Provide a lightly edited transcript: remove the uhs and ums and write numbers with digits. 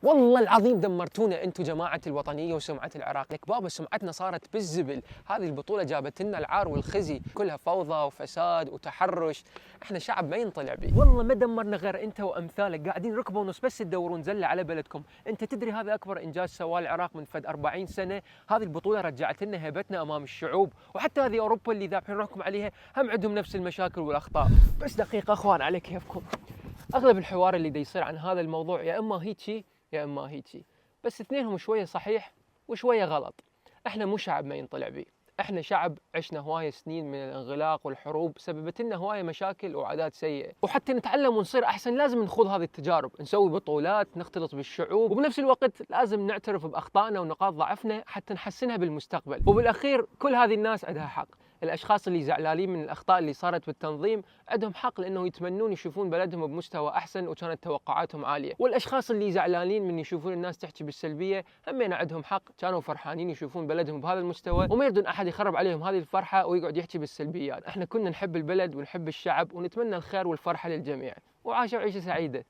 والله العظيم دمرتونا انتم جماعه الوطنيه وسمعه العراق، لك بابا سمعتنا صارت بالزبل، هذه البطوله جابت لنا العار والخزي، كلها فوضى وفساد وتحرش، احنا شعب ما ينطلع به. والله ما دمرنا غير انت وامثالك قاعدين ركبوا ونص بس تدورون زله على بلدكم، انت تدري هذا اكبر انجاز سواه العراق من فد 40 سنه، هذه البطوله رجعت لنا هيبتنا امام الشعوب، وحتى هذه اوروبا اللي ذابحين روحكم عليها هم عندهم نفس المشاكل والاخطاء. بس دقيقه اخوان على كيفكم. اغلب الحوار اللي دا يصير عن هذا الموضوع يا اما هيجي يا اما هيجي، بس اثنينهم شويه صحيح وشويه غلط. احنا مو شعب ما ينطلع بيه، احنا شعب عشنا هوايه سنين من الانغلاق والحروب سببت لنا هوايه مشاكل وعادات سيئه، وحتى نتعلم ونصير احسن لازم نخوض هذه التجارب، نسوي بطولات، نختلط بالشعوب، وبنفس الوقت لازم نعترف باخطائنا ونقاط ضعفنا حتى نحسنها بالمستقبل. وبالاخير كل هذه الناس عندها حق، الاشخاص اللي زعلانين من الاخطاء اللي صارت بالتنظيم عندهم حق لانه يتمنون يشوفون بلدهم بمستوى احسن وكانت توقعاتهم عاليه، والاشخاص اللي زعلانين من يشوفون الناس تحكي بالسلبيه همين عندهم حق، كانوا فرحانين يشوفون بلدهم بهذا المستوى وما يريدون احد يخرب عليهم هذه الفرحه ويقعد يحكي بالسلبيات. احنا كنا نحب البلد ونحب الشعب ونتمنى الخير والفرحه للجميع، وعاشوا عيشه سعيده.